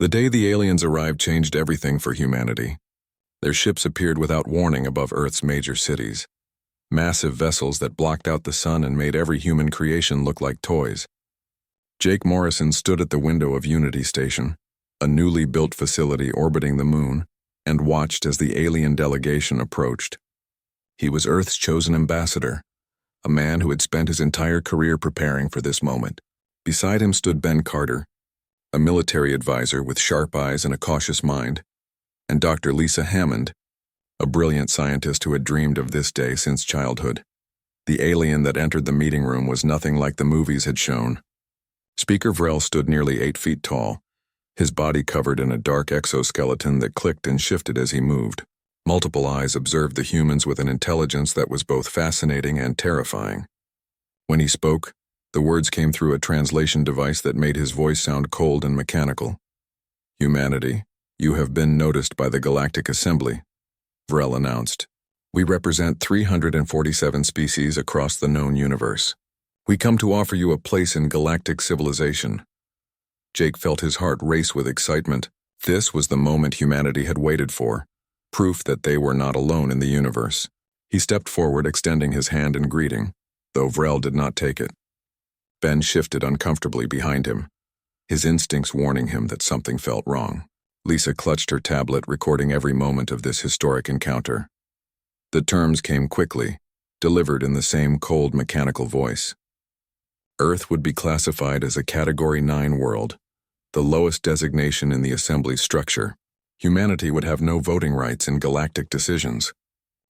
The day the aliens arrived changed everything for humanity. Their ships appeared without warning above Earth's major cities. Massive vessels that blocked out the sun and made every human creation look like toys. Jake Morrison stood at the window of Unity Station, a newly built facility orbiting the moon, and watched as the alien delegation approached. He was Earth's chosen ambassador, a man who had spent his entire career preparing for this moment. Beside him stood Ben Carter, a military advisor with sharp eyes and a cautious mind, and Dr. Lisa Hammond, a brilliant scientist who had dreamed of this day since childhood. The alien that entered the meeting room was nothing like the movies had shown. Speaker Vrel stood nearly 8 feet tall, his body covered in a dark exoskeleton that clicked and shifted as he moved. Multiple eyes observed the humans with an intelligence that was both fascinating and terrifying. When he spoke, the words came through a translation device that made his voice sound cold and mechanical. "Humanity, you have been noticed by the Galactic Assembly," Vrel announced. "We represent 347 species across the known universe. We come to offer you a place in galactic civilization." Jake felt his heart race with excitement. This was the moment humanity had waited for, proof that they were not alone in the universe. He stepped forward, extending his hand in greeting, though Vrel did not take it. Ben shifted uncomfortably behind him, his instincts warning him that something felt wrong. Lisa clutched her tablet, recording every moment of this historic encounter. The terms came quickly, delivered in the same cold, mechanical voice. Earth would be classified as a Category 9 world, the lowest designation in the Assembly's structure. Humanity would have no voting rights in galactic decisions.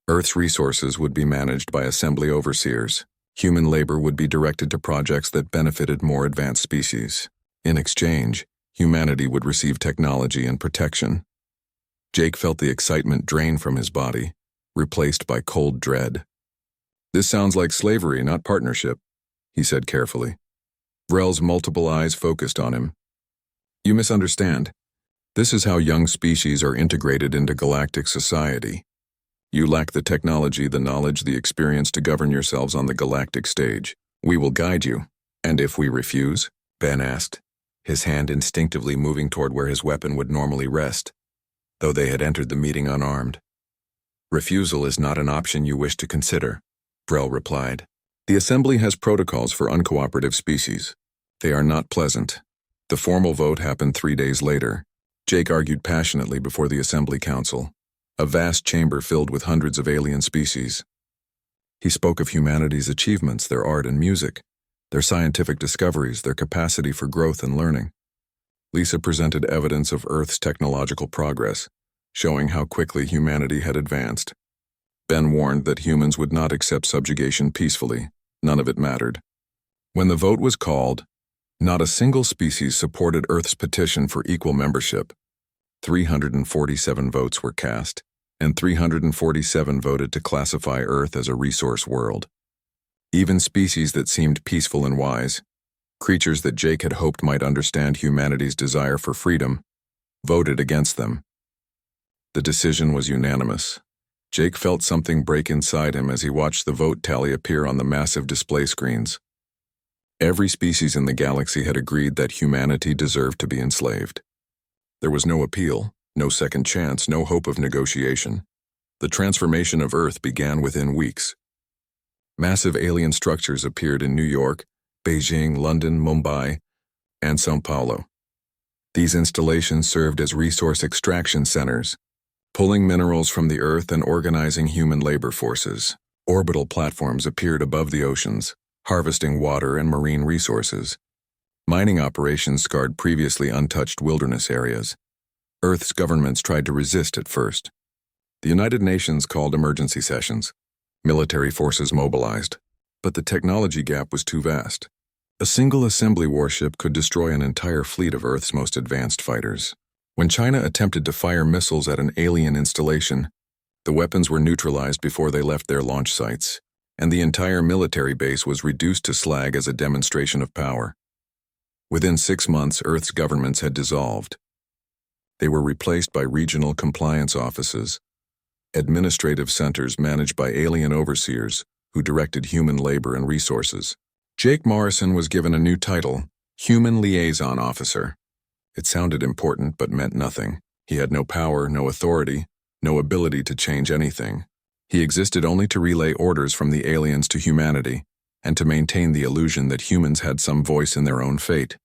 Earth's resources would be managed by Assembly overseers. Human labor would be directed to projects that benefited more advanced species. In exchange, humanity would receive technology and protection. Jake felt the excitement drain from his body, replaced by cold dread. "This sounds like slavery, not partnership," he said carefully. Vrel's multiple eyes focused on him. "You misunderstand. This is how young species are integrated into galactic society. You lack the technology, the knowledge, the experience to govern yourselves on the galactic stage. We will guide you." "And if we refuse?" Ben asked, his hand instinctively moving toward where his weapon would normally rest, though they had entered the meeting unarmed. "Refusal is not an option you wish to consider," Vrel replied. "The Assembly has protocols for uncooperative species. They are not pleasant." The formal vote happened 3 days later. Jake argued passionately before the Assembly Council, a vast chamber filled with hundreds of alien species. He spoke of humanity's achievements, their art and music, their scientific discoveries, their capacity for growth and learning. Lisa presented evidence of Earth's technological progress, showing how quickly humanity had advanced. Ben warned that humans would not accept subjugation peacefully. None of it mattered. When the vote was called, not a single species supported Earth's petition for equal membership. 347 votes were cast, and 347 voted to classify Earth as a resource world. Even species that seemed peaceful and wise, creatures that Jake had hoped might understand humanity's desire for freedom, voted against them. The decision was unanimous. Jake felt something break inside him as he watched the vote tally appear on the massive display screens. Every species in the galaxy had agreed that humanity deserved to be enslaved. There was no appeal, no second chance, no hope of negotiation. The transformation of Earth began within weeks. Massive alien structures appeared in New York, Beijing, London, Mumbai, and São Paulo. These installations served as resource extraction centers, pulling minerals from the Earth and organizing human labor forces. Orbital platforms appeared above the oceans, harvesting water and marine resources. Mining operations scarred previously untouched wilderness areas. Earth's governments tried to resist at first. The United Nations called emergency sessions. Military forces mobilized. But the technology gap was too vast. A single assembly warship could destroy an entire fleet of Earth's most advanced fighters. When China attempted to fire missiles at an alien installation, the weapons were neutralized before they left their launch sites, and the entire military base was reduced to slag as a demonstration of power. Within 6 months, Earth's governments had dissolved. They were replaced by regional compliance offices, administrative centers managed by alien overseers who directed human labor and resources. Jake Morrison was given a new title, Human Liaison Officer. It sounded important but meant nothing. He had no power, no authority, no ability to change anything. He existed only to relay orders from the aliens to humanity, and to maintain the illusion that humans had some voice in their own fate.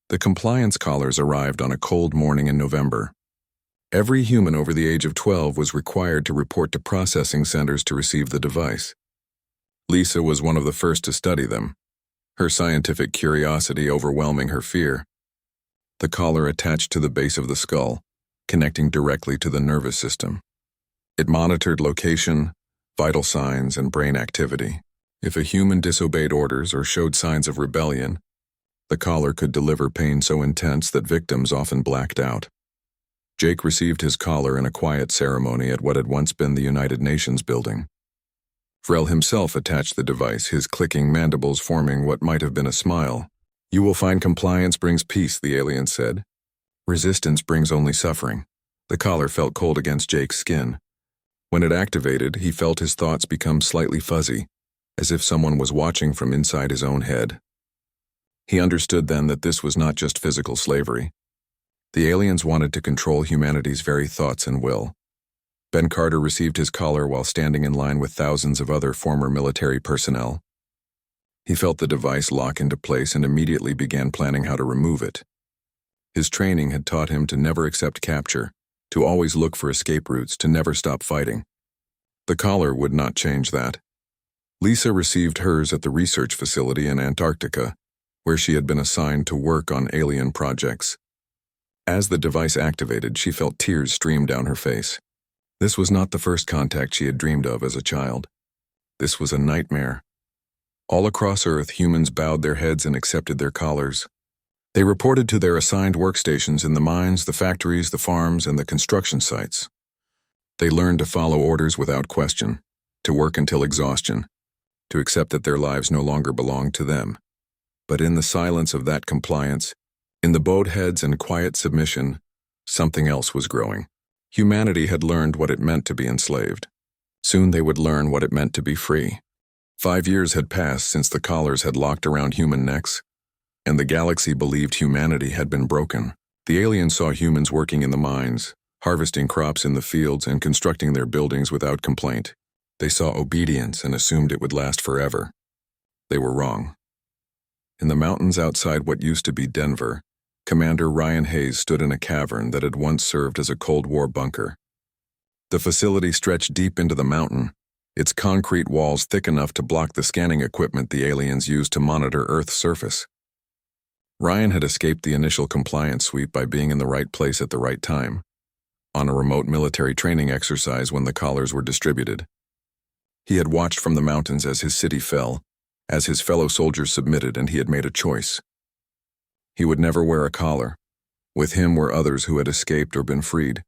The compliance collars arrived on a cold morning in November. Every human over the age of 12 was required to report to processing centers to receive the device. Lisa was one of the first to study them, her scientific curiosity overwhelming her fear. The collar attached to the base of the skull, connecting directly to the nervous system. It monitored location, vital signs, and brain activity. If a human disobeyed orders or showed signs of rebellion, the collar could deliver pain so intense that victims often blacked out. Jake received his collar in a quiet ceremony at what had once been the United Nations building. Vrel himself attached the device, his clicking mandibles forming what might have been a smile. "You will find compliance brings peace," the alien said. "Resistance brings only suffering." The collar felt cold against Jake's skin. When it activated, he felt his thoughts become slightly fuzzy, as if someone was watching from inside his own head. He understood then that this was not just physical slavery. The aliens wanted to control humanity's very thoughts and will. Ben Carter received his collar while standing in line with thousands of other former military personnel. He felt the device lock into place and immediately began planning how to remove it. His training had taught him to never accept capture, to always look for escape routes, to never stop fighting. The collar would not change that. Lisa received hers at the research facility in Antarctica, where she had been assigned to work on alien projects. As the device activated, she felt tears stream down her face. This was not the first contact she had dreamed of as a child. This was a nightmare. All across Earth, humans bowed their heads and accepted their collars. They reported to their assigned workstations in the mines, the factories, the farms, and the construction sites. They learned to follow orders without question, to work until exhaustion, to accept that their lives no longer belonged to them. But in the silence of that compliance, in the bowed heads and quiet submission, something else was growing. Humanity had learned what it meant to be enslaved. Soon they would learn what it meant to be free. 5 years had passed since the collars had locked around human necks, and the galaxy believed humanity had been broken. The aliens saw humans working in the mines, harvesting crops in the fields, and constructing their buildings without complaint. They saw obedience and assumed it would last forever. They were wrong. In the mountains outside what used to be Denver, Commander Ryan Hayes stood in a cavern that had once served as a Cold War bunker. The facility stretched deep into the mountain, its concrete walls thick enough to block the scanning equipment the aliens used to monitor Earth's surface. Ryan had escaped the initial compliance sweep by being in the right place at the right time, on a remote military training exercise when the collars were distributed. He had watched from the mountains as his city fell, as his fellow soldiers submitted, and he had made a choice. He would never wear a collar. With him were others who had escaped or been freed.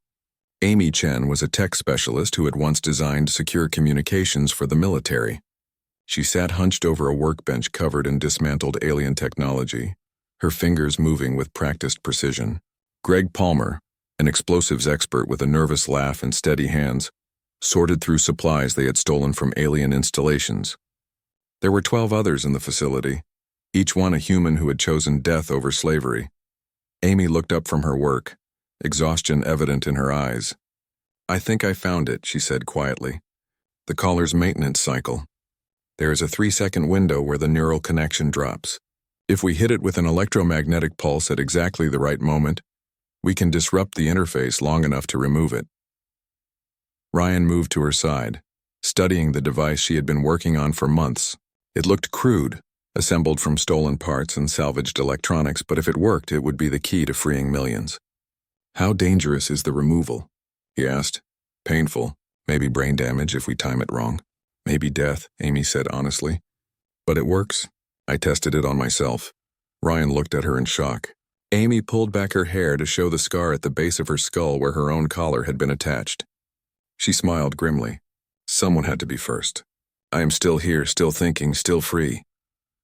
Amy Chen was a tech specialist who had once designed secure communications for the military. She sat hunched over a workbench covered in dismantled alien technology, her fingers moving with practiced precision. Greg Palmer, an explosives expert with a nervous laugh and steady hands, sorted through supplies they had stolen from alien installations. There were 12 others in the facility, each one a human who had chosen death over slavery. Amy looked up from her work, exhaustion evident in her eyes. "I think I found it," she said quietly. "The collar's maintenance cycle. There is a 3-second window where the neural connection drops. If we hit it with an electromagnetic pulse at exactly the right moment, we can disrupt the interface long enough to remove it." Ryan moved to her side, studying the device she had been working on for months. It looked crude, assembled from stolen parts and salvaged electronics, but if it worked, it would be the key to freeing millions. "How dangerous is the removal?" he asked. "Painful, maybe brain damage if we time it wrong. Maybe death," Amy said honestly. "But it works. I tested it on myself." Ryan looked at her in shock. Amy pulled back her hair to show the scar at the base of her skull where her own collar had been attached. She smiled grimly. "Someone had to be first. I am still here, still thinking, still free."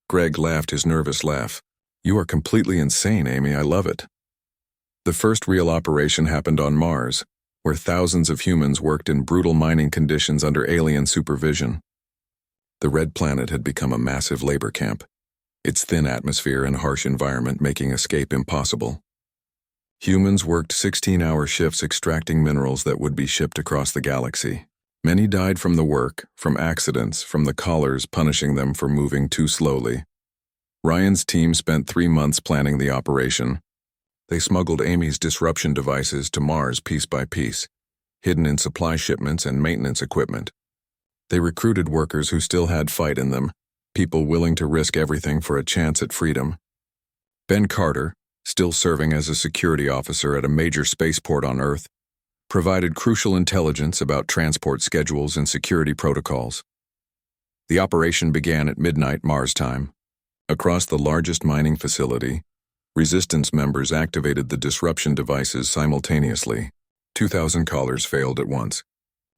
Greg laughed his nervous laugh. "You are completely insane, Amy. I love it." The first real operation happened on Mars, where thousands of humans worked in brutal mining conditions under alien supervision. The Red Planet had become a massive labor camp. its thin atmosphere and harsh environment making escape impossible. Humans worked 16-hour shifts extracting minerals that would be shipped across the galaxy. Many died from the work, from accidents, from the collars punishing them for moving too slowly. Ryan's team spent 3 months planning the operation. They smuggled Amy's disruption devices to Mars piece by piece, hidden in supply shipments and maintenance equipment. They recruited workers who still had fight in them, people willing to risk everything for a chance at freedom. Ben Carter, still serving as a security officer at a major spaceport on Earth, provided crucial intelligence about transport schedules and security protocols. The operation began at midnight Mars time. Across the largest mining facility, Resistance members activated the disruption devices simultaneously. 2,000 collars failed at once.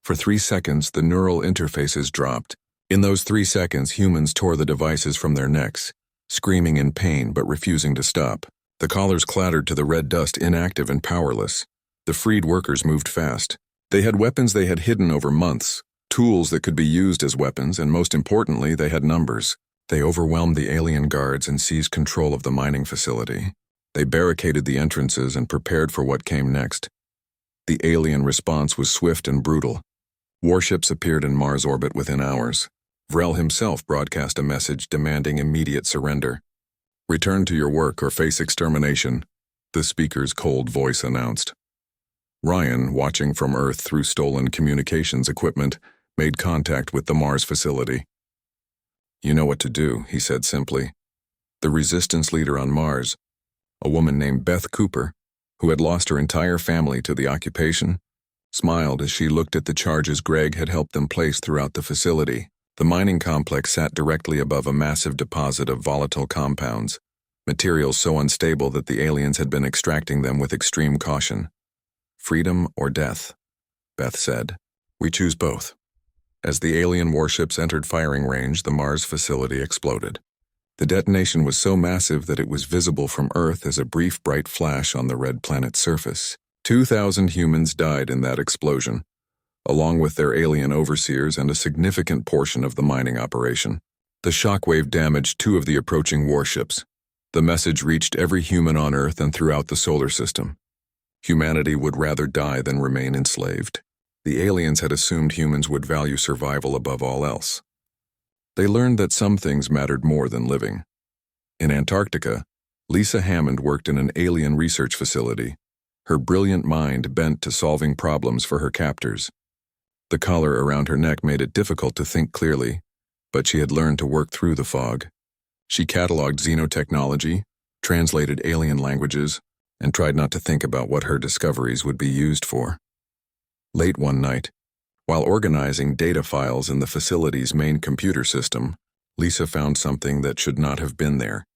For 3 seconds, the neural interfaces dropped. In those 3 seconds, humans tore the devices from their necks, screaming in pain but refusing to stop. The collars clattered to the red dust, inactive and powerless. The freed workers moved fast. They had weapons they had hidden over months, tools that could be used as weapons, and most importantly, they had numbers. They overwhelmed the alien guards and seized control of the mining facility. They barricaded the entrances and prepared for what came next. The alien response was swift and brutal. Warships appeared in Mars orbit within hours. Vrel himself broadcast a message demanding immediate surrender. "Return to your work or face extermination," the speaker's cold voice announced. Ryan, watching from Earth through stolen communications equipment, made contact with the Mars facility. "You know what to do," he said simply. The resistance leader on Mars, a woman named Beth Cooper, who had lost her entire family to the occupation, smiled as she looked at the charges Greg had helped them place throughout the facility. The mining complex sat directly above a massive deposit of volatile compounds, materials so unstable that the aliens had been extracting them with extreme caution. "Freedom or death," Beth said. "We choose both." As the alien warships entered firing range, the Mars facility exploded. The detonation was so massive that it was visible from Earth as a brief bright flash on the red planet's surface. 2,000 humans died in that explosion, along with their alien overseers and a significant portion of the mining operation. The shockwave damaged 2 of the approaching warships. The message reached every human on Earth and throughout the solar system. Humanity would rather die than remain enslaved. The aliens had assumed humans would value survival above all else. They learned that some things mattered more than living. In Antarctica, Lisa Hammond worked in an alien research facility, her brilliant mind bent to solving problems for her captors. The collar around her neck made it difficult to think clearly, but she had learned to work through the fog. She cataloged xenotechnology, translated alien languages, and tried not to think about what her discoveries would be used for. Late one night, while organizing data files in the facility's main computer system, Lisa found something that should not have been there.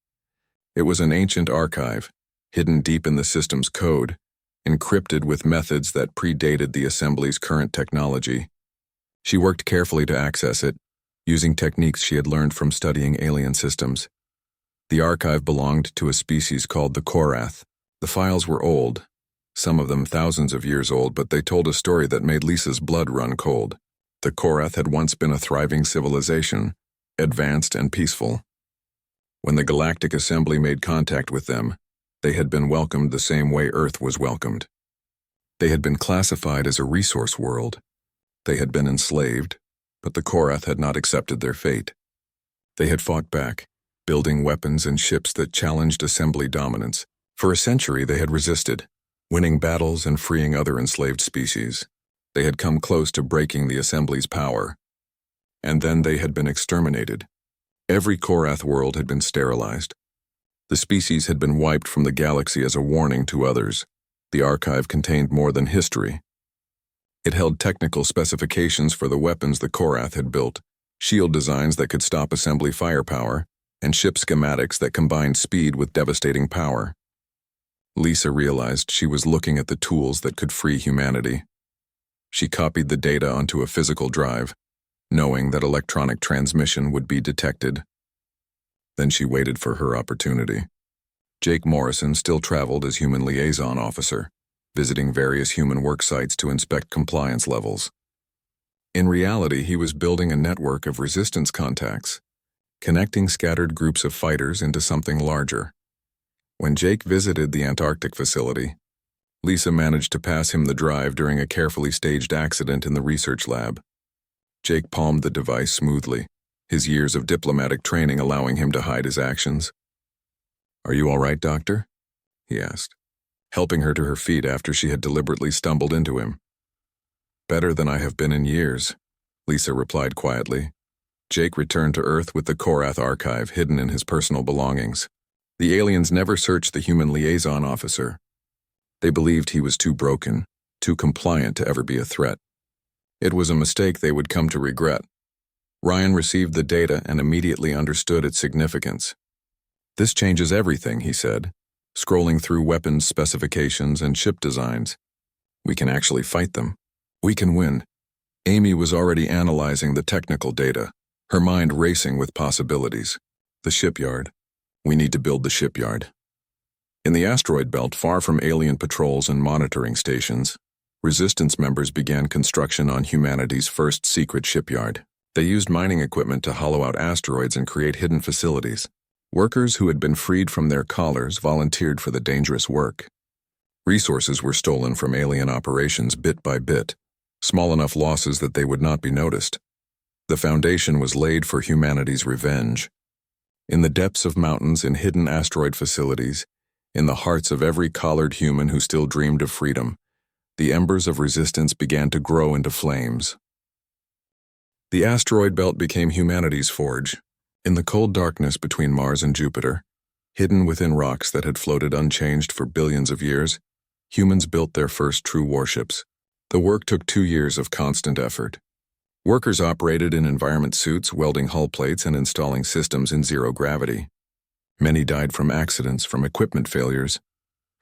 It was an ancient archive, hidden deep in the system's code, encrypted with methods that predated the assembly's current technology. She worked carefully to access it, using techniques she had learned from studying alien systems. The archive belonged to a species called the Korath. The files were old, some of them thousands of years old, but they told a story that made Lisa's blood run cold. The Korath had once been a thriving civilization, advanced and peaceful. When the Galactic Assembly made contact with them, they had been welcomed the same way Earth was welcomed. They had been classified as a resource world. They had been enslaved, but the Korath had not accepted their fate. They had fought back, building weapons and ships that challenged assembly dominance. For a century they had resisted, winning battles and freeing other enslaved species. They had come close to breaking the Assembly's power. And then they had been exterminated. Every Korath world had been sterilized. The species had been wiped from the galaxy as a warning to others. The archive contained more than history. It held technical specifications for the weapons the Korath had built, shield designs that could stop Assembly firepower, and ship schematics that combined speed with devastating power. Lisa realized she was looking at the tools that could free humanity. She copied the data onto a physical drive, knowing that electronic transmission would be detected. Then she waited for her opportunity. Jake Morrison still traveled as human liaison officer, visiting various human work sites to inspect compliance levels. In reality, he was building a network of resistance contacts, connecting scattered groups of fighters into something larger. When Jake visited the Antarctic facility, Lisa managed to pass him the drive during a carefully staged accident in the research lab. Jake palmed the device smoothly, his years of diplomatic training allowing him to hide his actions. "Are you all right, Doctor?" he asked, helping her to her feet after she had deliberately stumbled into him. "Better than I have been in years," Lisa replied quietly. Jake returned to Earth with the Korath archive hidden in his personal belongings. The aliens never searched the human liaison officer. They believed he was too broken, too compliant to ever be a threat. It was a mistake they would come to regret. Ryan received the data and immediately understood its significance. "This changes everything," he said, scrolling through weapons specifications and ship designs. "We can actually fight them. We can win." Amy was already analyzing the technical data, her mind racing with possibilities. The shipyard. We need to build the shipyard. In the asteroid belt, far from alien patrols and monitoring stations, Resistance members began construction on humanity's first secret shipyard. They used mining equipment to hollow out asteroids and create hidden facilities. Workers who had been freed from their collars volunteered for the dangerous work. Resources were stolen from alien operations bit by bit, small enough losses that they would not be noticed. The foundation was laid for humanity's revenge. In the depths of mountains, in hidden asteroid facilities, in the hearts of every collared human who still dreamed of freedom, the embers of resistance began to grow into flames. The asteroid belt became humanity's forge. In the cold darkness between Mars and Jupiter, hidden within rocks that had floated unchanged for billions of years, humans built their first true warships. The work took 2 years of constant effort. Workers operated in environment suits, welding hull plates and installing systems in zero gravity. Many died from accidents, from equipment failures,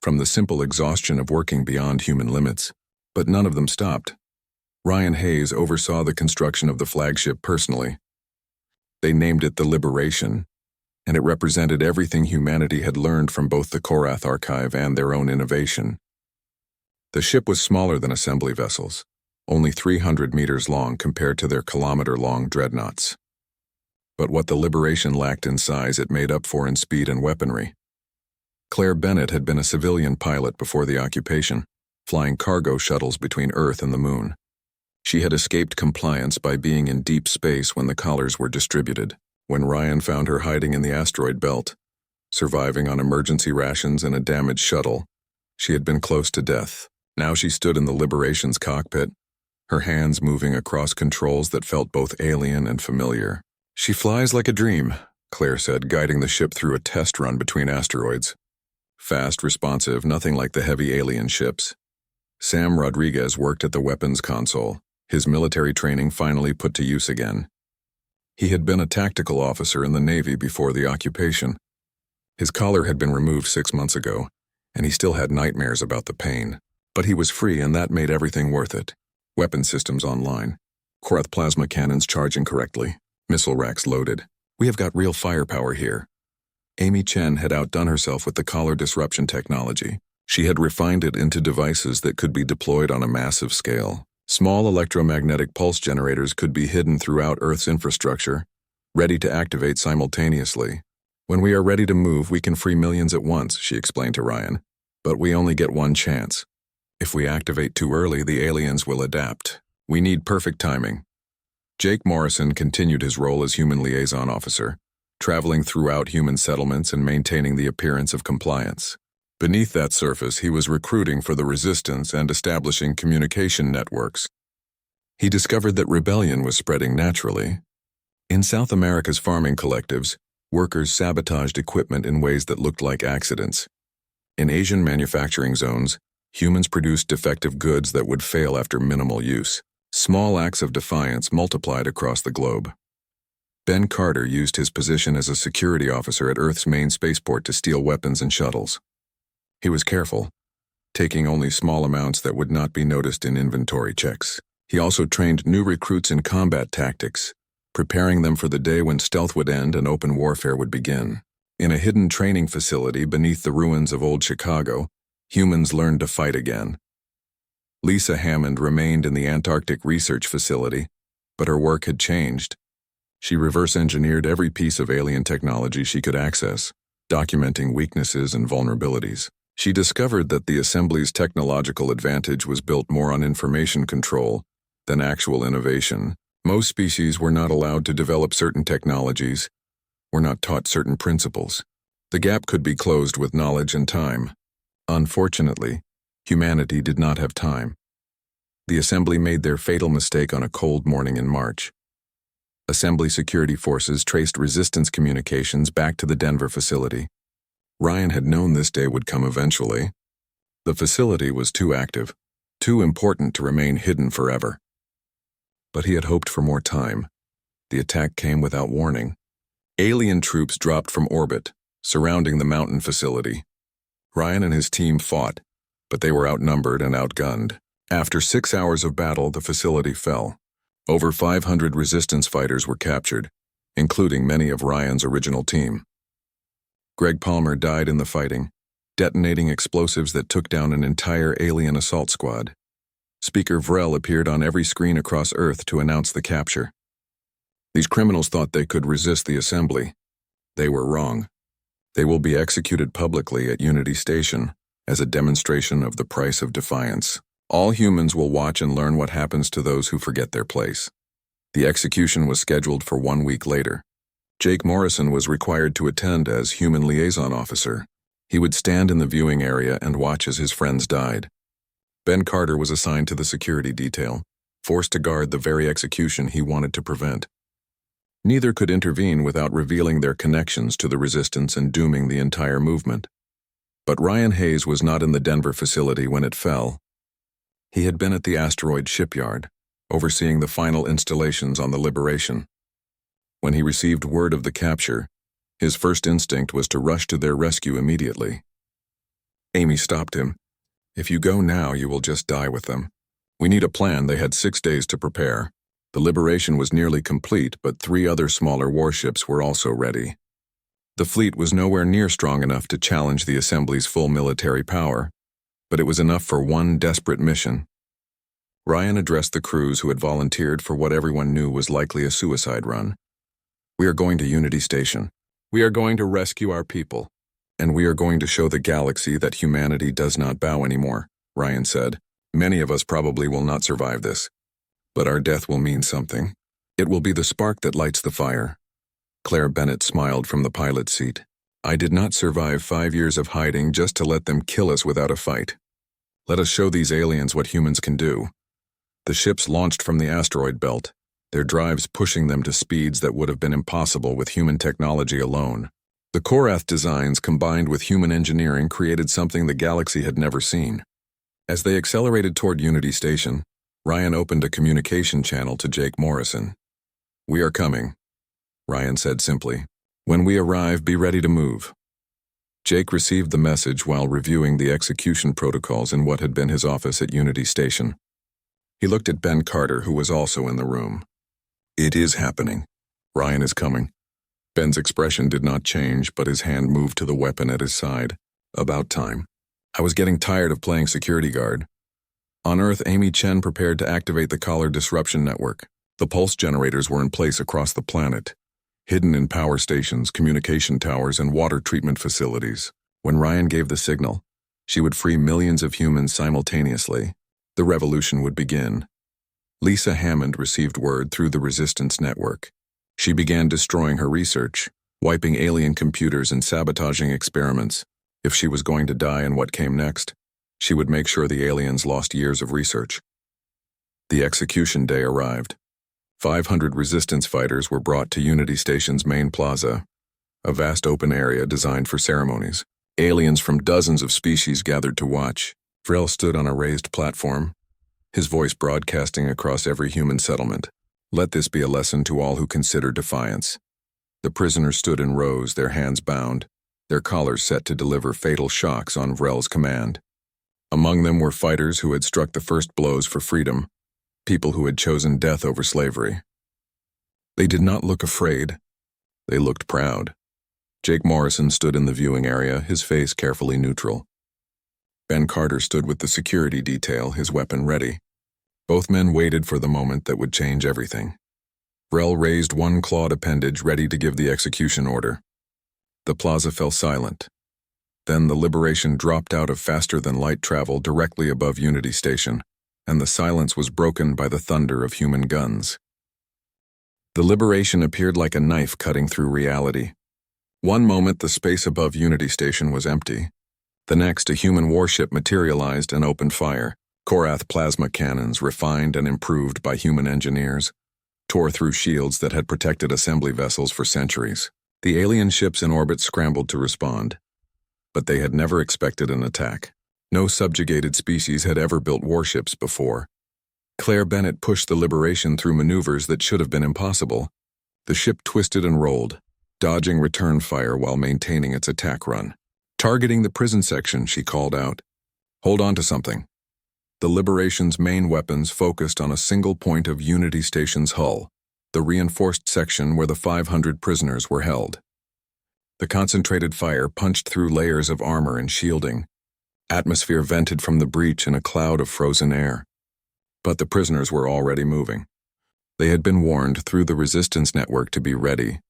from the simple exhaustion of working beyond human limits. But none of them stopped. Ryan Hayes oversaw the construction of the flagship personally. They named it the Liberation, and it represented everything humanity had learned from both the Korath archive and their own innovation. The ship was smaller than assembly vessels, only 300 meters long compared to their kilometer-long dreadnoughts. But what the Liberation lacked in size, it made up for in speed and weaponry. Claire Bennett had been a civilian pilot before the occupation, flying cargo shuttles between Earth and the Moon. She had escaped compliance by being in deep space when the collars were distributed. When Ryan found her hiding in the asteroid belt, surviving on emergency rations in a damaged shuttle, she had been close to death. Now she stood in the Liberation's cockpit, her hands moving across controls that felt both alien and familiar. "She flies like a dream," Claire said, guiding the ship through a test run between asteroids. Fast, responsive, nothing like the heavy alien ships. Sam Rodriguez worked at the weapons console, his military training finally put to use again. He had been a tactical officer in the Navy before the occupation. His collar had been removed 6 months ago, and he still had nightmares about the pain. But he was free, and that made everything worth it. Weapon systems online. Korath plasma cannons charging correctly. Missile racks loaded. "We have got real firepower here." Amy Chen had outdone herself with the collar disruption technology. She had refined it into devices that could be deployed on a massive scale. Small electromagnetic pulse generators could be hidden throughout Earth's infrastructure, ready to activate simultaneously. "When we are ready to move, we can free millions at once," she explained to Ryan. "But we only get one chance. If we activate too early, the aliens will adapt. We need perfect timing." Jake Morrison continued his role as human liaison officer, traveling throughout human settlements and maintaining the appearance of compliance. Beneath that surface, he was recruiting for the resistance and establishing communication networks. He discovered that rebellion was spreading naturally. In South America's farming collectives, workers sabotaged equipment in ways that looked like accidents. In Asian manufacturing zones, humans produced defective goods that would fail after minimal use. Small acts of defiance multiplied across the globe. Ben Carter used his position as a security officer at Earth's main spaceport to steal weapons and shuttles. He was careful, taking only small amounts that would not be noticed in inventory checks. He also trained new recruits in combat tactics, preparing them for the day when stealth would end and open warfare would begin. In a hidden training facility beneath the ruins of old Chicago, humans learned to fight again. Lisa Hammond remained in the Antarctic research facility, but her work had changed. She reverse-engineered every piece of alien technology she could access, documenting weaknesses and vulnerabilities. She discovered that the Assembly's technological advantage was built more on information control than actual innovation. Most species were not allowed to develop certain technologies, were not taught certain principles. The gap could be closed with knowledge and time. Unfortunately, humanity did not have time. The Assembly made their fatal mistake on a cold morning in March. Assembly security forces traced resistance communications back to the Denver facility. Ryan had known this day would come eventually. The facility was too active, too important to remain hidden forever. But he had hoped for more time. The attack came without warning. Alien troops dropped from orbit, surrounding the mountain facility. Ryan and his team fought, but they were outnumbered and outgunned. After 6 hours of battle, the facility fell. Over 500 resistance fighters were captured, including many of Ryan's original team. Greg Palmer died in the fighting, detonating explosives that took down an entire alien assault squad. Speaker Vrel appeared on every screen across Earth to announce the capture. These criminals thought they could resist the Assembly. They were wrong. They will be executed publicly at Unity Station as a demonstration of the price of defiance. All humans will watch and learn what happens to those who forget their place. The execution was scheduled for 1 week later. Jake Morrison was required to attend as human liaison officer. He would stand in the viewing area and watch as his friends died. Ben Carter was assigned to the security detail, forced to guard the very execution he wanted to prevent. Neither could intervene without revealing their connections to the resistance and dooming the entire movement. But Ryan Hayes was not in the Denver facility when it fell. He had been at the asteroid shipyard, overseeing the final installations on the Liberation. When he received word of the capture, his first instinct was to rush to their rescue immediately. Amy stopped him. "If you go now, you will just die with them. We need a plan." They had 6 days to prepare. The Liberation was nearly complete, but 3 other smaller warships were also ready. The fleet was nowhere near strong enough to challenge the Assembly's full military power, but it was enough for one desperate mission. Ryan addressed the crews who had volunteered for what everyone knew was likely a suicide run. "We are going to Unity Station. We are going to rescue our people. And we are going to show the galaxy that humanity does not bow anymore," Ryan said. "Many of us probably will not survive this. But our death will mean something. It will be the spark that lights the fire." Claire Bennett smiled from the pilot's seat. "I did not survive 5 years of hiding just to let them kill us without a fight. Let us show these aliens what humans can do." The ships launched from the asteroid belt, their drives pushing them to speeds that would have been impossible with human technology alone. The Korath designs combined with human engineering created something the galaxy had never seen. As they accelerated toward Unity Station, Ryan opened a communication channel to Jake Morrison. "We are coming," Ryan said simply. "When we arrive, be ready to move." Jake received the message while reviewing the execution protocols in what had been his office at Unity Station. He looked at Ben Carter, who was also in the room. "It is happening. Ryan is coming." Ben's expression did not change, but his hand moved to the weapon at his side. "About time. I was getting tired of playing security guard." On Earth, Amy Chen prepared to activate the collar disruption network. The pulse generators were in place across the planet, hidden in power stations, communication towers, and water treatment facilities. When Ryan gave the signal, she would free millions of humans simultaneously. The revolution would begin. Lisa Hammond received word through the Resistance network. She began destroying her research, wiping alien computers and sabotaging experiments. If she was going to die and what came next, she would make sure the aliens lost years of research. The execution day arrived. 500 resistance fighters were brought to Unity Station's main plaza, a vast open area designed for ceremonies. Aliens from dozens of species gathered to watch. Vrel stood on a raised platform, his voice broadcasting across every human settlement. "Let this be a lesson to all who consider defiance." The prisoners stood in rows, their hands bound, their collars set to deliver fatal shocks on Vrel's command. Among them were fighters who had struck the first blows for freedom, people who had chosen death over slavery. They did not look afraid. They looked proud. Jake Morrison stood in the viewing area, his face carefully neutral. Ben Carter stood with the security detail, his weapon ready. Both men waited for the moment that would change everything. Vrel raised one clawed appendage ready to give the execution order. The plaza fell silent. Then the Liberation dropped out of faster-than-light travel directly above Unity Station, and the silence was broken by the thunder of human guns. The Liberation appeared like a knife cutting through reality. One moment the space above Unity Station was empty. The next, a human warship materialized and opened fire. Korath plasma cannons, refined and improved by human engineers, tore through shields that had protected assembly vessels for centuries. The alien ships in orbit scrambled to respond, but they had never expected an attack. No subjugated species had ever built warships before. Claire Bennett pushed the Liberation through maneuvers that should have been impossible. The ship twisted and rolled, dodging return fire while maintaining its attack run. Targeting the prison section, she called out, "Hold on to something." The Liberation's main weapons focused on a single point of Unity Station's hull, the reinforced section where the 500 prisoners were held. The concentrated fire punched through layers of armor and shielding. Atmosphere vented from the breach in a cloud of frozen air. But the prisoners were already moving. They had been warned through the resistance network to be ready.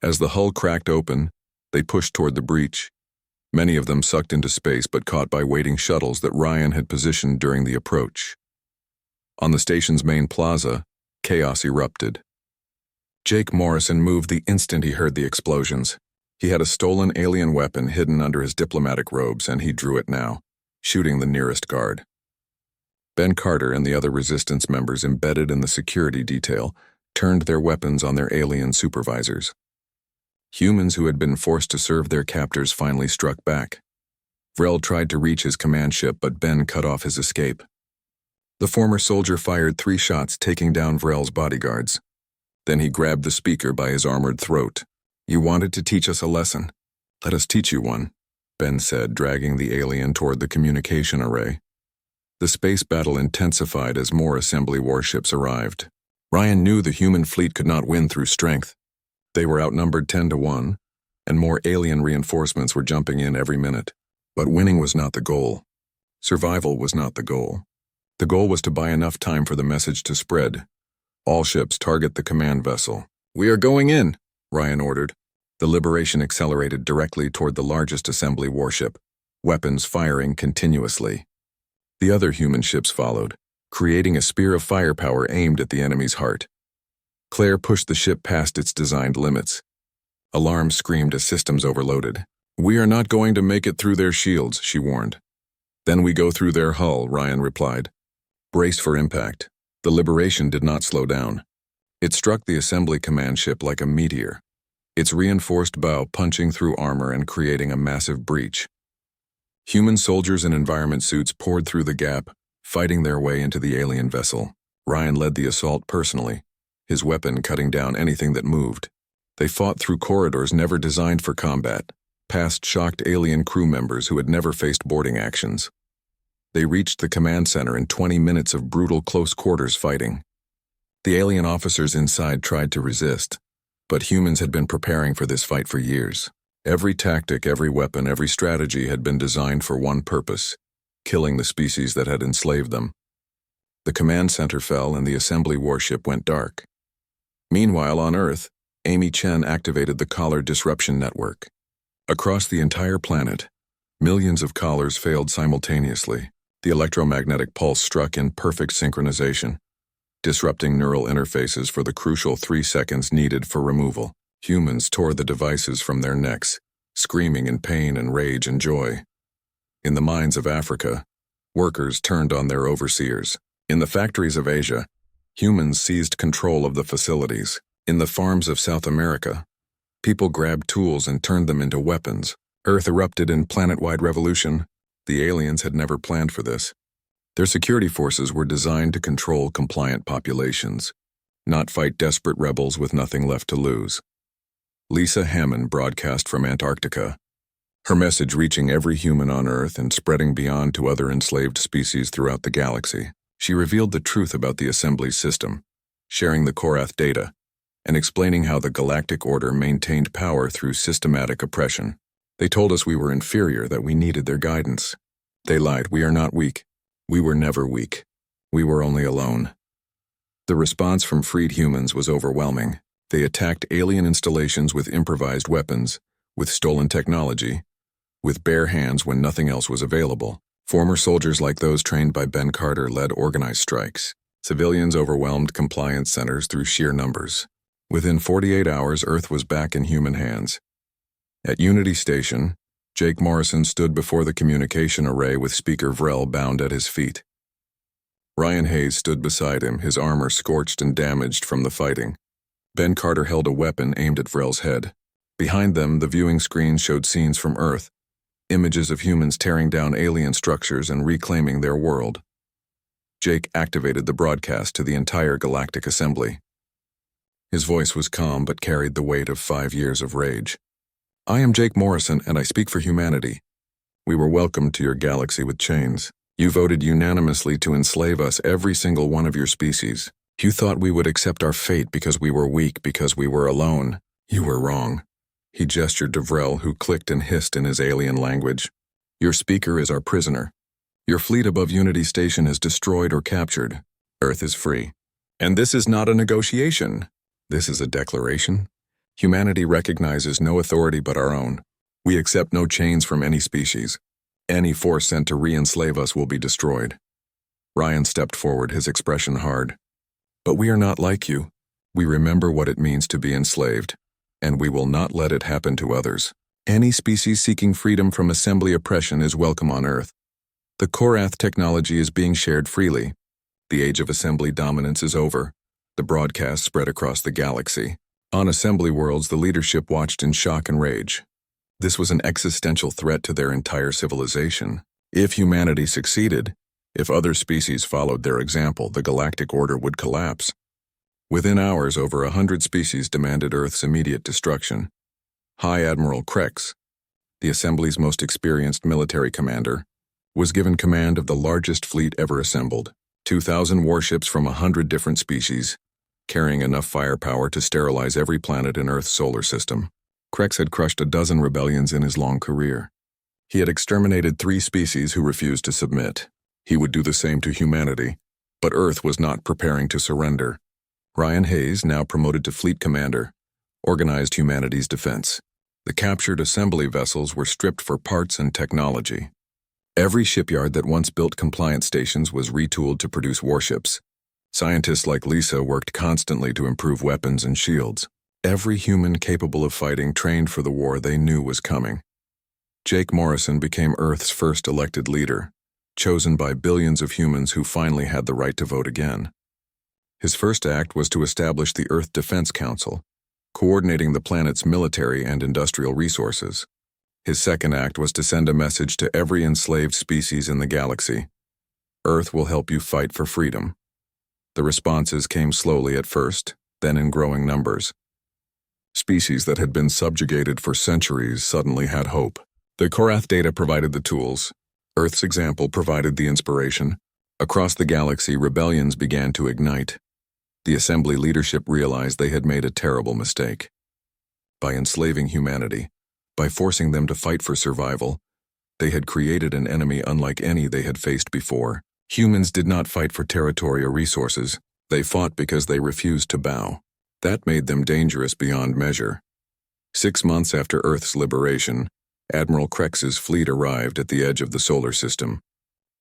As the hull cracked open, they pushed toward the breach. Many of them sucked into space but caught by waiting shuttles that Ryan had positioned during the approach. On the station's main plaza, chaos erupted. Jake Morrison moved the instant he heard the explosions. He had a stolen alien weapon hidden under his diplomatic robes, and he drew it now, shooting the nearest guard. Ben Carter and the other resistance members embedded in the security detail turned their weapons on their alien supervisors. Humans who had been forced to serve their captors finally struck back. Vrel tried to reach his command ship, but Ben cut off his escape. The former soldier fired 3 shots, taking down Vrel's bodyguards. Then he grabbed the speaker by his armored throat. "You wanted to teach us a lesson. Let us teach you one," Ben said, dragging the alien toward the communication array. The space battle intensified as more assembly warships arrived. Ryan knew the human fleet could not win through strength. They were outnumbered 10-1, and more alien reinforcements were jumping in every minute. But winning was not the goal. Survival was not the goal. The goal was to buy enough time for the message to spread. "All ships target the command vessel." "We are going in," Ryan ordered. The Liberation accelerated directly toward the largest assembly warship, weapons firing continuously. The other human ships followed, creating a spear of firepower aimed at the enemy's heart. Claire pushed the ship past its designed limits. Alarms screamed as systems overloaded. "We are not going to make it through their shields," she warned. "Then we go through their hull," Ryan replied. Brace for impact. The Liberation did not slow down. It struck the assembly command ship like a meteor, its reinforced bow punching through armor and creating a massive breach. Human soldiers in environment suits poured through the gap, fighting their way into the alien vessel. Ryan led the assault personally, his weapon cutting down anything that moved. They fought through corridors never designed for combat, past shocked alien crew members who had never faced boarding actions. They reached the command center in 20 minutes of brutal close-quarters fighting. The alien officers inside tried to resist, but humans had been preparing for this fight for years. Every tactic, every weapon, every strategy had been designed for one purpose: killing the species that had enslaved them. The command center fell and the assembly warship went dark. Meanwhile, on Earth, Amy Chen activated the collar disruption network. Across the entire planet, millions of collars failed simultaneously. The electromagnetic pulse struck in perfect synchronization, disrupting neural interfaces for the crucial 3 seconds needed for removal. Humans tore the devices from their necks, screaming in pain and rage and joy. In the mines of Africa, workers turned on their overseers. In the factories of Asia, humans seized control of the facilities. In the farms of South America, people grabbed tools and turned them into weapons. Earth erupted in planet-wide revolution. The aliens had never planned for this. Their security forces were designed to control compliant populations, not fight desperate rebels with nothing left to lose. Lisa Hammond broadcast from Antarctica, her message reaching every human on Earth and spreading beyond to other enslaved species throughout the galaxy. She revealed the truth about the assembly system, sharing the Korath data, and explaining how the Galactic Order maintained power through systematic oppression. "They told us we were inferior, that we needed their guidance. They lied. We are not weak. We were never weak. We were only alone." The response from freed humans was overwhelming. They attacked alien installations with improvised weapons, with stolen technology, with bare hands when nothing else was available. Former soldiers like those trained by Ben Carter led organized strikes. Civilians overwhelmed compliance centers through sheer numbers. Within 48 hours, Earth was back in human hands. At Unity Station, Jake Morrison stood before the communication array with Speaker Vrel bound at his feet. Ryan Hayes stood beside him, his armor scorched and damaged from the fighting. Ben Carter held a weapon aimed at Vrel's head. Behind them, the viewing screen showed scenes from Earth, images of humans tearing down alien structures and reclaiming their world. Jake activated the broadcast to the entire Galactic Assembly. His voice was calm but carried the weight of 5 years of rage. "I am Jake Morrison, and I speak for humanity. We were welcomed to your galaxy with chains. You voted unanimously to enslave us, every single one of your species. You thought we would accept our fate because we were weak, because we were alone. You were wrong." He gestured to Vrel, who clicked and hissed in his alien language. "Your speaker is our prisoner. Your fleet above Unity Station is destroyed or captured. Earth is free. And this is not a negotiation. This is a declaration. Humanity recognizes no authority but our own. We accept no chains from any species. Any force sent to re-enslave us will be destroyed." Ryan stepped forward, his expression hard. "But we are not like you. We remember what it means to be enslaved, and we will not let it happen to others. Any species seeking freedom from assembly oppression is welcome on Earth. The Korath technology is being shared freely. The age of assembly dominance is over." The broadcast spread across the galaxy. On assembly worlds, the leadership watched in shock and rage. This was an existential threat to their entire civilization. If humanity succeeded, if other species followed their example, the galactic order would collapse. Within hours, over 100 species demanded Earth's immediate destruction. High Admiral Krex, the Assembly's most experienced military commander, was given command of the largest fleet ever assembled, 2,000 warships from 100 different species, carrying enough firepower to sterilize every planet in Earth's solar system. Krex had crushed a dozen rebellions in his long career. He had exterminated 3 species who refused to submit. He would do the same to humanity, but Earth was not preparing to surrender. Ryan Hayes, now promoted to fleet commander, organized humanity's defense. The captured assembly vessels were stripped for parts and technology. Every shipyard that once built compliance stations was retooled to produce warships. Scientists like Lisa worked constantly to improve weapons and shields. Every human capable of fighting trained for the war they knew was coming. Jake Morrison became Earth's first elected leader, chosen by billions of humans who finally had the right to vote again. His first act was to establish the Earth Defense Council, coordinating the planet's military and industrial resources. His second act was to send a message to every enslaved species in the galaxy. Earth will help you fight for freedom. The responses came slowly at first, then in growing numbers. Species that had been subjugated for centuries suddenly had hope. The Korath data provided the tools. Earth's example provided the inspiration. Across the galaxy, rebellions began to ignite. The Assembly leadership realized they had made a terrible mistake. By enslaving humanity, by forcing them to fight for survival, they had created an enemy unlike any they had faced before. Humans did not fight for territory or resources. They fought because they refused to bow. That made them dangerous beyond measure. 6 months after Earth's liberation, Admiral Krex's fleet arrived at the edge of the solar system.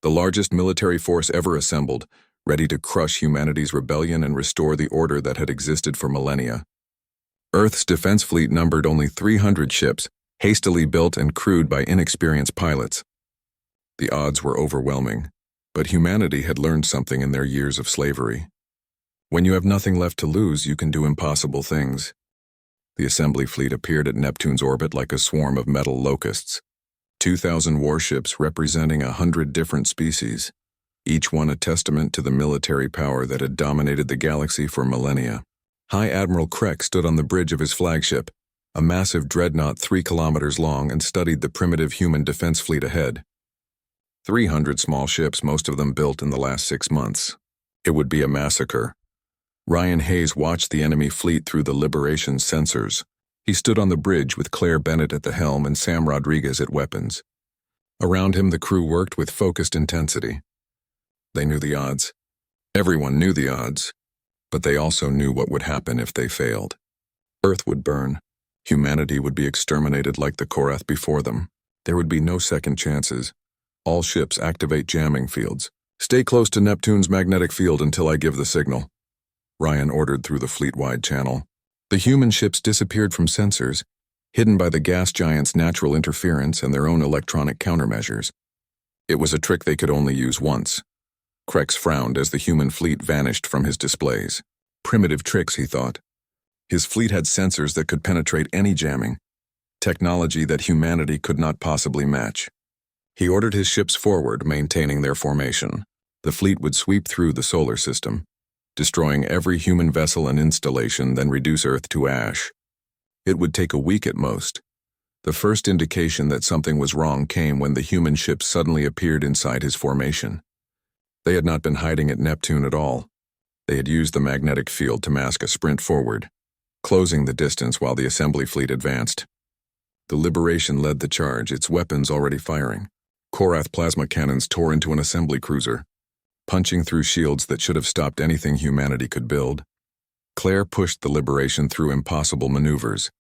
The largest military force ever assembled, ready to crush humanity's rebellion and restore the order that had existed for millennia. Earth's defense fleet numbered only 300 ships, hastily built and crewed by inexperienced pilots. The odds were overwhelming, but humanity had learned something in their years of slavery. When you have nothing left to lose, you can do impossible things. The assembly fleet appeared at Neptune's orbit like a swarm of metal locusts. 2,000 warships representing 100 different species, each one a testament to the military power that had dominated the galaxy for millennia. High Admiral Krex stood on the bridge of his flagship, a massive dreadnought 3 kilometers long, and studied the primitive human defense fleet ahead. 300 small ships, most of them built in the last 6 months. It would be a massacre. Ryan Hayes watched the enemy fleet through the Liberation sensors. He stood on the bridge with Claire Bennett at the helm and Sam Rodriguez at weapons. Around him, the crew worked with focused intensity. They knew the odds. Everyone knew the odds. But they also knew what would happen if they failed. Earth would burn. Humanity would be exterminated like the Korath before them. There would be no second chances. All ships activate jamming fields. Stay close to Neptune's magnetic field until I give the signal, Ryan ordered through the fleet-wide channel. The human ships disappeared from sensors, hidden by the gas giant's natural interference and their own electronic countermeasures. It was a trick they could only use once. Krex frowned as the human fleet vanished from his displays. Primitive tricks, he thought. His fleet had sensors that could penetrate any jamming, technology that humanity could not possibly match. He ordered his ships forward, maintaining their formation. The fleet would sweep through the solar system, destroying every human vessel and installation, then reduce Earth to ash. It would take a week at most. The first indication that something was wrong came when the human ships suddenly appeared inside his formation. They had not been hiding at Neptune at all. They had used the magnetic field to mask a sprint forward, closing the distance while the assembly fleet advanced. The Liberation led the charge, its weapons already firing. Korath plasma cannons tore into an assembly cruiser, punching through shields that should have stopped anything humanity could build. Claire pushed the Liberation through impossible maneuvers,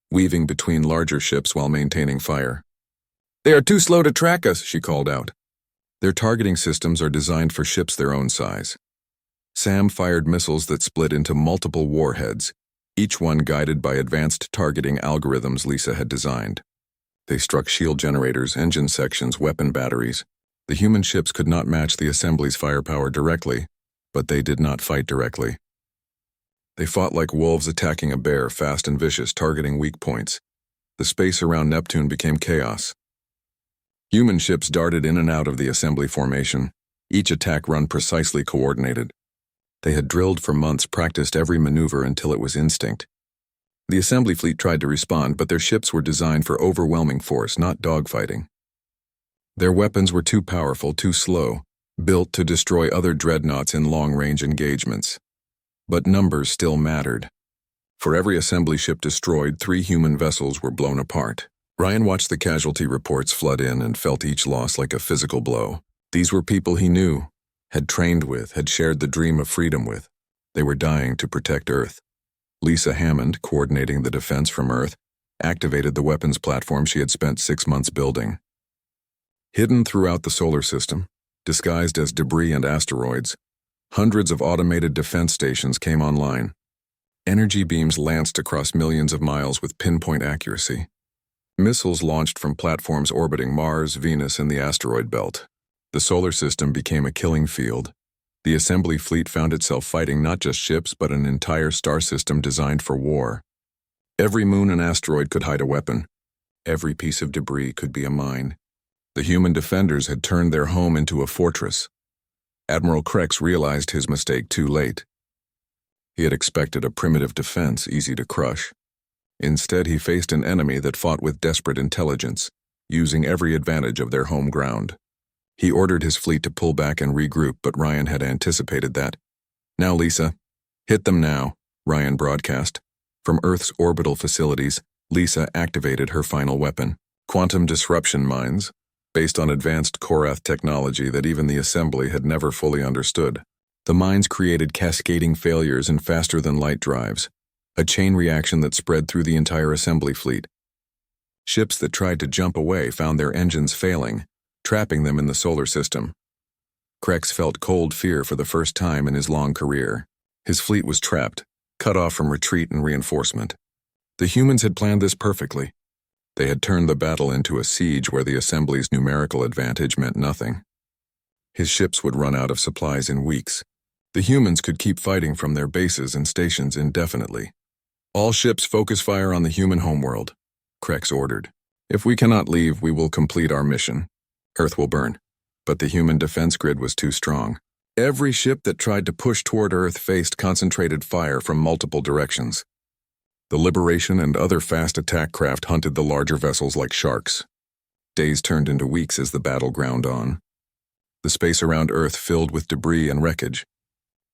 weaving between larger ships while maintaining fire. "They are too slow to track us," she called out. Their targeting systems are designed for ships their own size. Sam fired missiles that split into multiple warheads, each one guided by advanced targeting algorithms Lisa had designed. They struck shield generators, engine sections, weapon batteries. The human ships could not match the assembly's firepower directly, but they did not fight directly. They fought like wolves attacking a bear, fast and vicious, targeting weak points. The space around Neptune became chaos. Human ships darted in and out of the assembly formation, each attack run precisely coordinated. They had drilled for months, practiced every maneuver until it was instinct. The assembly fleet tried to respond, but their ships were designed for overwhelming force, not dogfighting. Their weapons were too powerful, too slow, built to destroy other dreadnoughts in long-range engagements. But numbers still mattered. For every assembly ship destroyed, 3 human vessels were blown apart. Ryan watched the casualty reports flood in and felt each loss like a physical blow. These were people he knew, had trained with, had shared the dream of freedom with. They were dying to protect Earth. Lisa Hammond, coordinating the defense from Earth, activated the weapons platform she had spent 6 months building. Hidden throughout the solar system, disguised as debris and asteroids, hundreds of automated defense stations came online. Energy beams lanced across millions of miles with pinpoint accuracy. Missiles launched from platforms orbiting Mars, Venus, and the asteroid belt. The solar system became a killing field. The assembly fleet found itself fighting not just ships but an entire star system designed for war. Every moon and asteroid could hide a weapon. Every piece of debris could be a mine. The human defenders had turned their home into a fortress. Admiral Krex realized his mistake too late. He had expected a primitive defense easy to crush. Instead, he faced an enemy that fought with desperate intelligence, using every advantage of their home ground. He ordered his fleet to pull back and regroup, but Ryan had anticipated that. "Now, Lisa, hit them now," Ryan broadcast. From Earth's orbital facilities, Lisa activated her final weapon, quantum disruption mines, based on advanced Korath technology that even the assembly had never fully understood. The mines created cascading failures and faster-than-light drives, a chain reaction that spread through the entire assembly fleet. Ships that tried to jump away found their engines failing, trapping them in the solar system. Krex felt cold fear for the first time in his long career. His fleet was trapped, cut off from retreat and reinforcement. The humans had planned this perfectly. They had turned the battle into a siege where the assembly's numerical advantage meant nothing. His ships would run out of supplies in weeks. The humans could keep fighting from their bases and stations indefinitely. "All ships focus fire on the human homeworld," Krex ordered. "If we cannot leave, we will complete our mission. Earth will burn." But the human defense grid was too strong. Every ship that tried to push toward Earth faced concentrated fire from multiple directions. The Liberation and other fast attack craft hunted the larger vessels like sharks. Days turned into weeks as the battle ground on. The space around Earth filled with debris and wreckage.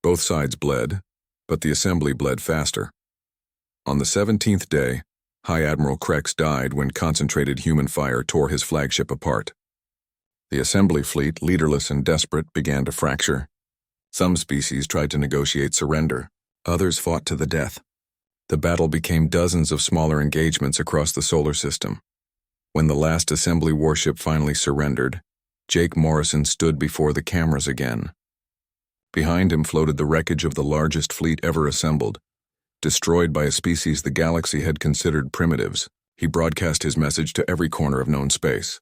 Both sides bled, but the assembly bled faster. On the 17th day, High Admiral Krex died when concentrated human fire tore his flagship apart. The assembly fleet, leaderless and desperate, began to fracture. Some species tried to negotiate surrender, Others fought to the death. The battle became dozens of smaller engagements across the solar system. When the last assembly warship finally surrendered, Jake Morrison stood before the cameras again. Behind him floated the wreckage of the largest fleet ever assembled. Destroyed by a species the galaxy had considered primitives, he broadcast his message to every corner of known space.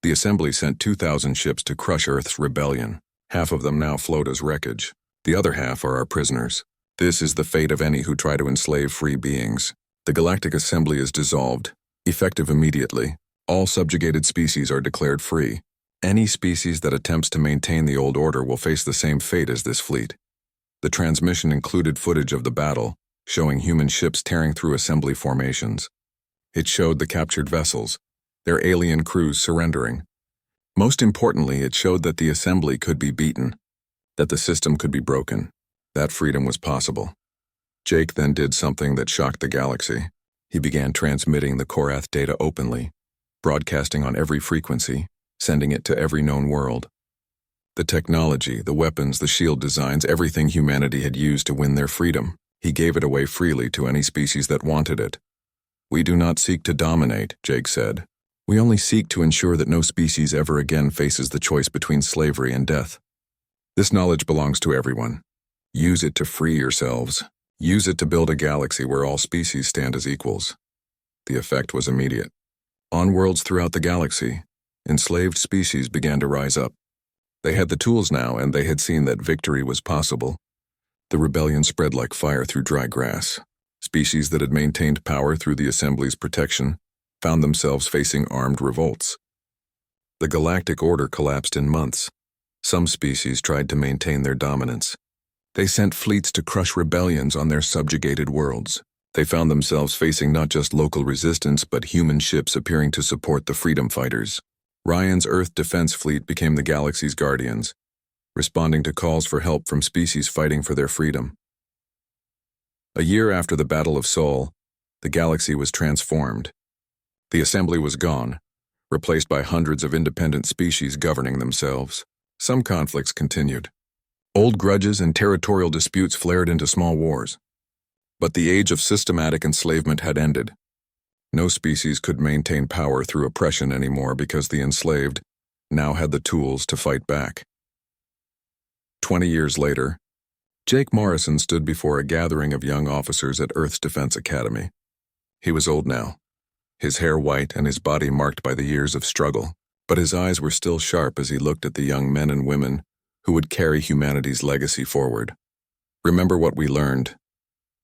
The assembly sent 2,000 ships to crush Earth's rebellion. Half of them now float as wreckage. The other half are our prisoners. This is the fate of any who try to enslave free beings. The Galactic Assembly is dissolved, effective immediately. All subjugated species are declared free. Any species that attempts to maintain the old order will face the same fate as this fleet. The transmission included footage of the battle, showing human ships tearing through assembly formations. It showed the captured vessels, their alien crews surrendering. Most importantly, it showed that the assembly could be beaten, that the system could be broken, that freedom was possible. Jake then did something that shocked the galaxy. He began transmitting the Korath data openly, broadcasting on every frequency, sending it to every known world. The technology, the weapons, the shield designs, everything humanity had used to win their freedom, he gave it away freely to any species that wanted it. "We do not seek to dominate," Jake said. "We only seek to ensure that no species ever again faces the choice between slavery and death. This knowledge belongs to everyone. Use it to free yourselves. Use it to build a galaxy where all species stand as equals." The effect was immediate. On worlds throughout the galaxy, enslaved species began to rise up. They had the tools now, and they had seen that victory was possible. The rebellion spread like fire through dry grass. Species that had maintained power through the Assembly's protection found themselves facing armed revolts. The galactic order collapsed in months. Some species tried to maintain their dominance. They sent fleets to crush rebellions on their subjugated worlds. They found themselves facing not just local resistance, but human ships appearing to support the freedom fighters. Ryan's Earth Defense Fleet became the galaxy's guardians, responding to calls for help from species fighting for their freedom. A year after the Battle of Sol, the galaxy was transformed. The assembly was gone, replaced by hundreds of independent species governing themselves. Some conflicts continued. Old grudges and territorial disputes flared into small wars. But the age of systematic enslavement had ended. No species could maintain power through oppression anymore because the enslaved now had the tools to fight back. 20 years later, Jake Morrison stood before a gathering of young officers at Earth's Defense Academy. He was old now, his hair white and his body marked by the years of struggle, but his eyes were still sharp as he looked at the young men and women who would carry humanity's legacy forward. "Remember what we learned,"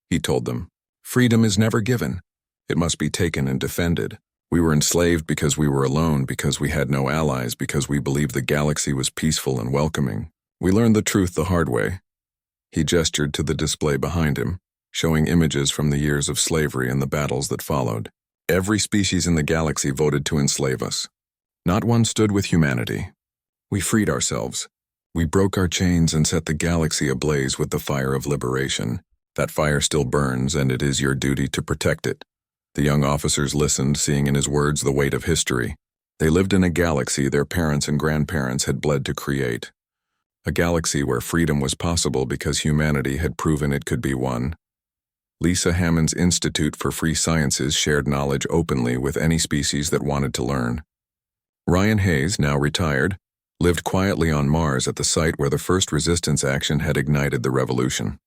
he told them. "Freedom is never given. It must be taken and defended. We were enslaved because we were alone, because we had no allies, because we believed the galaxy was peaceful and welcoming. We learned the truth the hard way." He gestured to the display behind him, showing images from the years of slavery and the battles that followed. Every species in the galaxy voted to enslave us. Not one stood with humanity. We freed ourselves. We broke our chains and set the galaxy ablaze with the fire of liberation. That fire still burns, and it is your duty to protect it. The young officers listened, seeing in his words the weight of history. They lived in a galaxy their parents and grandparents had bled to create. A galaxy where freedom was possible because humanity had proven it could be won. Lisa Hammond's Institute for Free Sciences shared knowledge openly with any species that wanted to learn. Ryan Hayes, now retired, lived quietly on Mars at the site where the first resistance action had ignited the revolution.